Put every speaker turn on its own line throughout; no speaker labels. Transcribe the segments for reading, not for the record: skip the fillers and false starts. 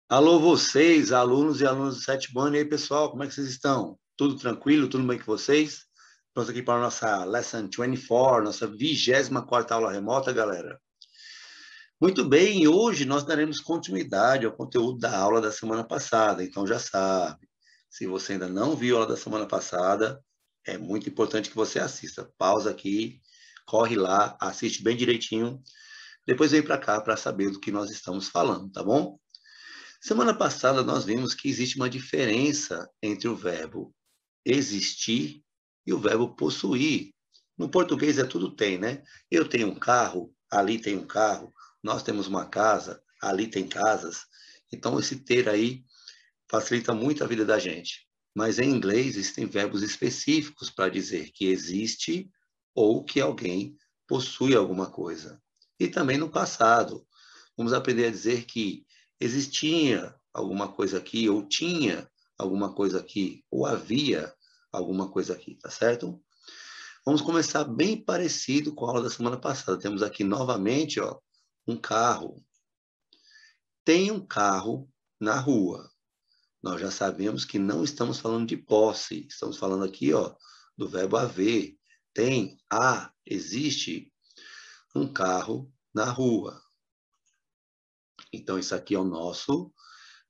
Alô, vocês, alunos e alunas do Sétimo Ano. E aí, pessoal, como é que vocês estão? Tudo tranquilo? Tudo bem com vocês? Estamos aqui para a nossa Lesson 24, nossa 24ª aula remota, galera. Muito bem, hoje nós daremos continuidade ao conteúdo da aula da semana passada. Então, já sabe, se você ainda não viu a aula da semana passada, é muito importante que você assista. Pausa aqui, corre lá, assiste bem direitinho. Depois vem para cá para saber do que nós estamos falando, tá bom? Semana passada nós vimos que existe uma diferença entre o verbo existir e o verbo possuir. No português é tudo tem, né? Eu tenho um carro, ali tem um carro, nós temos uma casa, ali tem casas. Então esse ter aí facilita muito a vida da gente. Mas em inglês existem verbos específicos para dizer que existe ou que alguém possui alguma coisa. E também no passado. Vamos aprender a dizer que existia alguma coisa aqui, ou tinha alguma coisa aqui, ou havia alguma coisa aqui, tá certo? Vamos começar bem parecido com a aula da semana passada. Temos aqui novamente, ó, um carro. Tem um carro na rua. Nós já sabemos que não estamos falando de posse. Estamos falando aqui, ó, do verbo haver. Tem, há, existe um carro na rua. Então, isso aqui é o nosso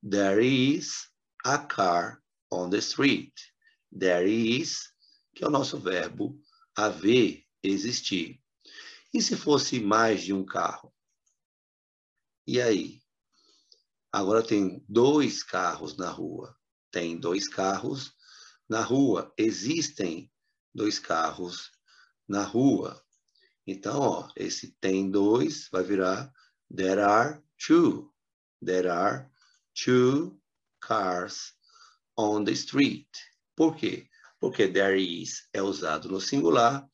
there is a car on the street. There is, que é o nosso verbo haver, existir. E se fosse mais de um carro? E aí? Agora tem 2 carros na rua. Tem 2 carros na rua. Existem 2 carros na rua. Então, ó, esse tem 2 vai virar there are 2. There are 2 cars on the street. Por quê? Porque there is é usado no singular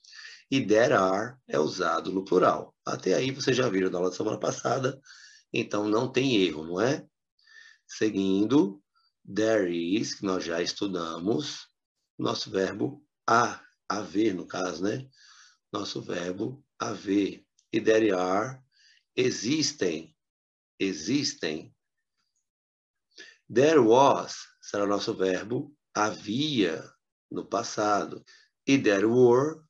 e there are é usado no plural. Até aí vocês já viram na aula da semana passada, então não tem erro, não é? Seguindo, there is, que nós já estudamos, nosso verbo haver no caso, né? Nosso verbo haver. E there are, existem. There was será o nosso verbo havia no passado. E there were,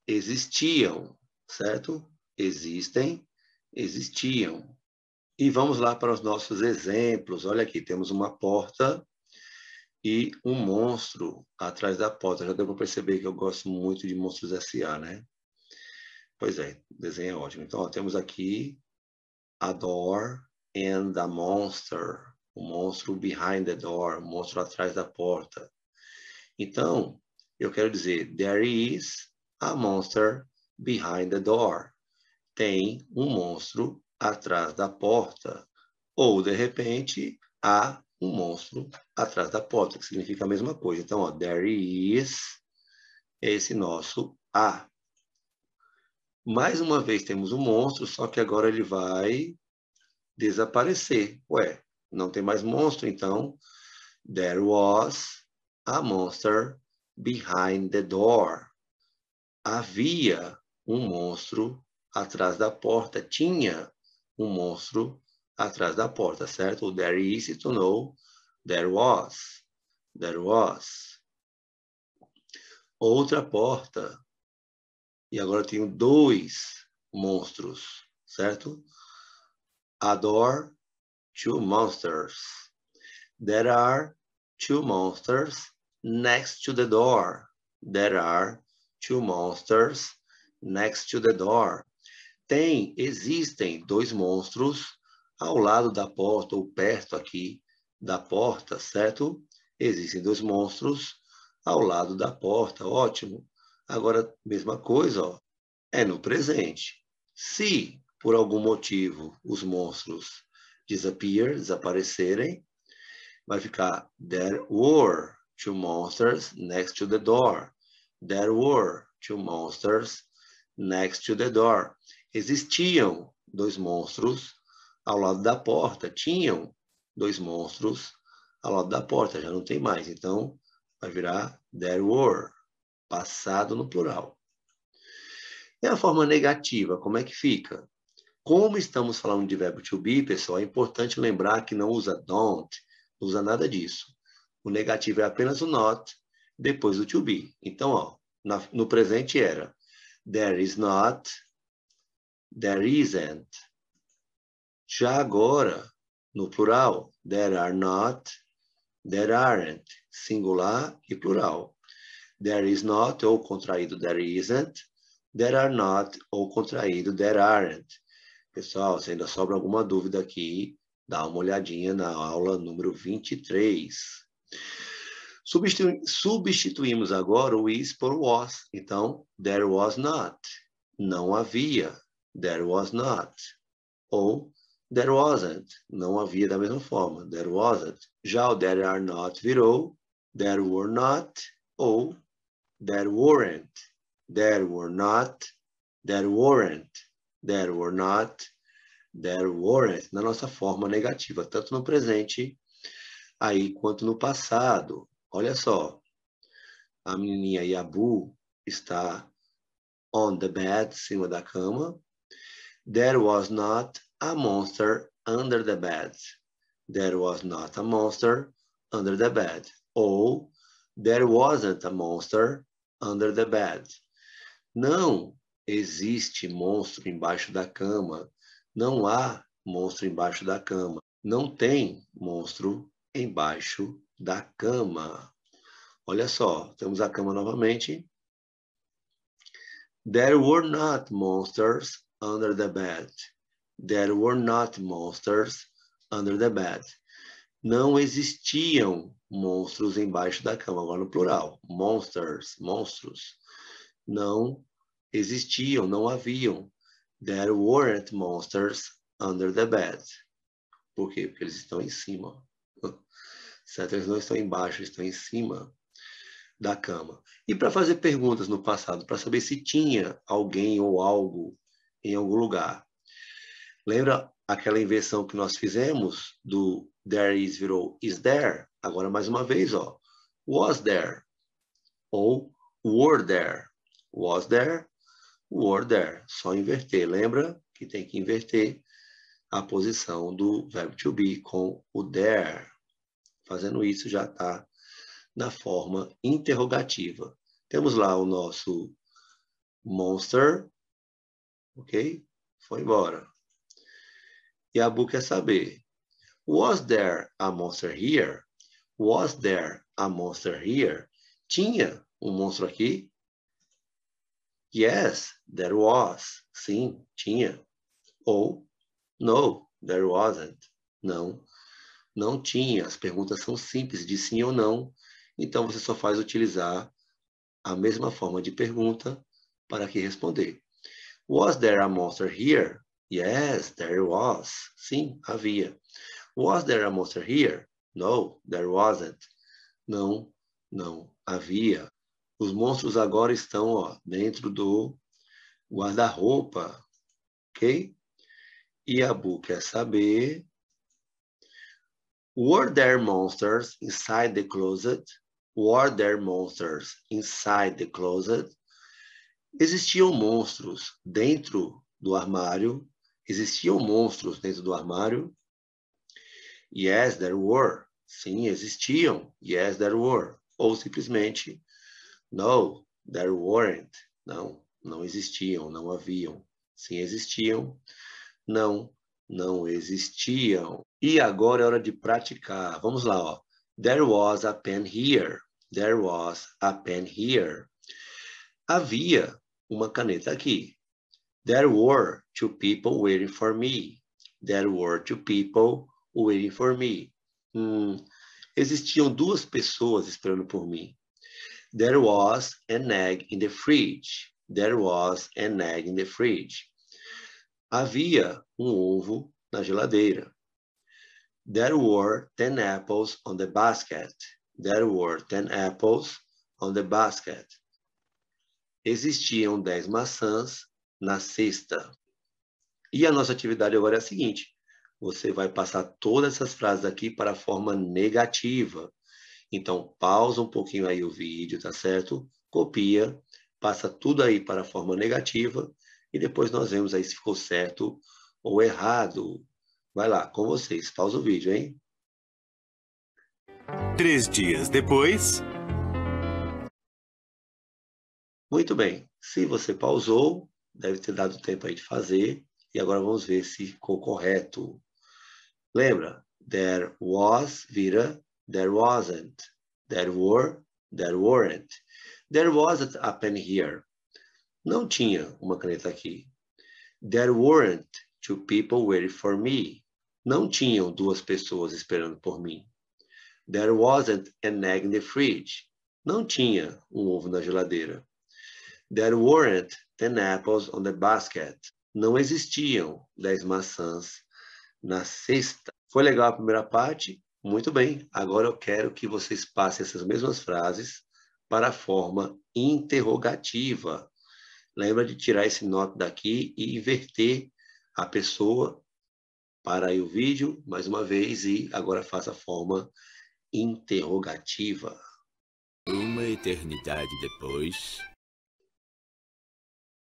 existiam, certo? Existiam. E vamos lá para os nossos exemplos. Olha aqui, temos uma porta e um monstro atrás da porta. Já deu para perceber que eu gosto muito de Monstros S.A., né? Pois é, o desenho é ótimo. Então, ó, temos aqui a door and a monster. O monstro behind the door, o monstro atrás da porta. Então, eu quero dizer, there is a monster behind the door. Tem um monstro atrás da porta. Ou, de repente, há um monstro atrás da porta, que significa a mesma coisa. Então, ó, there is esse nosso há. Mais uma vez temos um monstro, só que agora ele vai desaparecer. Ué, não tem mais monstro, então there was a monster behind the door. Havia um monstro atrás da porta. Tinha um monstro atrás da porta, certo? O there is se tornou there was. There was. Outra porta. E agora eu tenho 2 monstros, certo? A door, 2 monsters. There are 2 monsters next to the door. There are 2 monsters next to the door. Existem 2 monstros ao lado da porta, ou perto aqui da porta, certo? Existem 2 monstros ao lado da porta, ótimo. Agora, mesma coisa, ó, é no presente. Se, por algum motivo, os monstros desaparecerem, vai ficar there were 2 monsters next to the door. There were 2 monsters next to the door. Existiam 2 monstros ao lado da porta. Tinham 2 monstros ao lado da porta. Já não tem mais. Então, vai virar there were, passado no plural. E a forma negativa, como é que fica? Como estamos falando de verbo to be, pessoal, é importante lembrar que não usa don't, não usa nada disso. O negativo é apenas o not, depois o to be. Então, ó, no presente era there is not, there isn't. Já agora, no plural, there are not, there aren't. Singular e plural. There is not, ou contraído, there isn't. There are not, ou contraído, there aren't. Pessoal, se ainda sobra alguma dúvida aqui, dá uma olhadinha na aula número 23. Substituímos agora o is por was. Então, there was not. Não havia. There was not. Ou there wasn't. Não havia da mesma forma. There wasn't. Já o there are not virou there were not ou there weren't. There were not. There weren't. There were not. There weren't. Na nossa forma negativa, tanto no presente aí quanto no passado. Olha só. A menininha Yabu está on the bed, em cima da cama. There was not a monster under the bed. There was not a monster under the bed. Ou, there wasn't a monster under the bed. Não existe monstro embaixo da cama. Não há monstro embaixo da cama. Não tem monstro embaixo da cama. Olha só, temos a cama novamente. There were not monsters under the bed. There were not monsters under the bed. Não existiam monstros embaixo da cama. Agora no plural. Monsters, monstros. Não existiam, não haviam. There weren't monsters under the bed. Por quê? Porque eles estão em cima. Certo? Eles não estão embaixo, estão em cima da cama. E para fazer perguntas no passado, para saber se tinha alguém ou algo em algum lugar. Lembra aquela inversão que nós fizemos do there is virou is there? Agora mais uma vez, ó. Was there? Ou were there? Was there? Were there? Só inverter. Lembra que tem que inverter a posição do verbo to be com o there. Fazendo isso já está na forma interrogativa. Temos lá o nosso monster, ok? Foi embora. E a Bu quer saber, was there a monster here? Was there a monster here? Tinha um monstro aqui? Yes, there was. Sim, tinha. Ou, no, there wasn't. Não, não tinha. As perguntas são simples, de sim ou não. Então, você só faz utilizar a mesma forma de pergunta para aqui responder. Was there a monster here? Yes, there was. Sim, havia. Was there a monster here? No, there wasn't. Não, não havia. Os monstros agora estão, ó, dentro do guarda-roupa, ok? E a Bu quer saber... Were there monsters inside the closet? Were there monsters inside the closet? Existiam monstros dentro do armário? Existiam monstros dentro do armário? Yes, there were. Sim, existiam. Yes, there were. Ou simplesmente, no, there weren't. Não, não existiam, não haviam. Sim, existiam. Não, não existiam. E agora é hora de praticar. Vamos lá, ó. There was a pen here. There was a pen here. Havia uma caneta aqui. There were two people waiting for me. There were two people waiting for me. Existiam duas pessoas esperando por mim. There was an egg in the fridge. There was an egg in the fridge. Havia um ovo na geladeira. There were 10 apples on the basket. There were 10 apples on the basket. Existiam 10 maçãs na cesta. E a nossa atividade agora é a seguinte. Você vai passar todas essas frases aqui para a forma negativa. Então, pausa um pouquinho aí o vídeo, tá certo? Copia, passa tudo aí para a forma negativa e depois nós vemos aí se ficou certo ou errado. Vai lá, com vocês. Pausa o vídeo, hein?
3 dias depois.
Muito bem. Se você pausou, deve ter dado tempo aí de fazer. E agora vamos ver se ficou correto. Lembra? There was vira there wasn't. There were, there weren't. There wasn't a pen here. Não tinha uma caneta aqui. There weren't two people waiting for me. Não tinham duas pessoas esperando por mim. There wasn't an egg in the fridge. Não tinha um ovo na geladeira. There weren't 10 apples on the basket. Não existiam 10 maçãs na cesta. Foi legal a primeira parte? Muito bem. Agora eu quero que vocês passem essas mesmas frases para a forma interrogativa. Lembra de tirar esse not daqui e inverter a pessoa. Para aí o vídeo, mais uma vez, e agora faça a forma interrogativa.
Uma eternidade depois.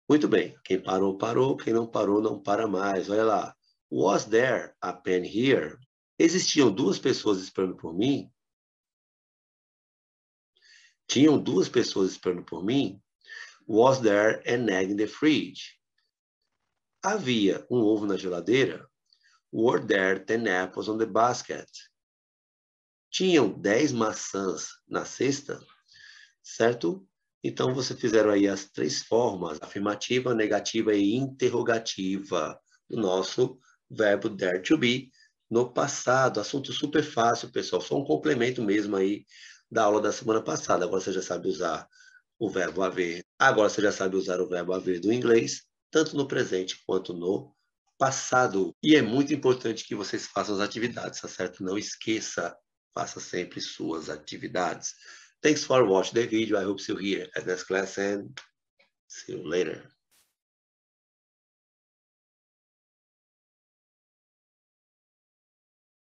Muito bem. Quem parou, parou. Quem não parou, não para mais. Olha lá. Was there a pen here? Existiam duas pessoas esperando por mim? Tinham duas pessoas esperando por mim? Was there an egg in the fridge? Havia um ovo na geladeira? Were there 10 apples on the basket? Tinham 10 maçãs na cesta? Certo? Então, vocês fizeram aí as três formas, afirmativa, negativa e interrogativa, do nosso verbo dare to be no passado. Assunto super fácil, pessoal, só um complemento mesmo aí da aula da semana passada. Agora você já sabe usar o verbo haver. Agora você já sabe usar o verbo haver do inglês, tanto no presente quanto no passado. E é muito importante que vocês façam as atividades, tá certo? Não esqueça, faça sempre suas atividades. Thanks for watching the video. I hope to see you here at next class and see you later.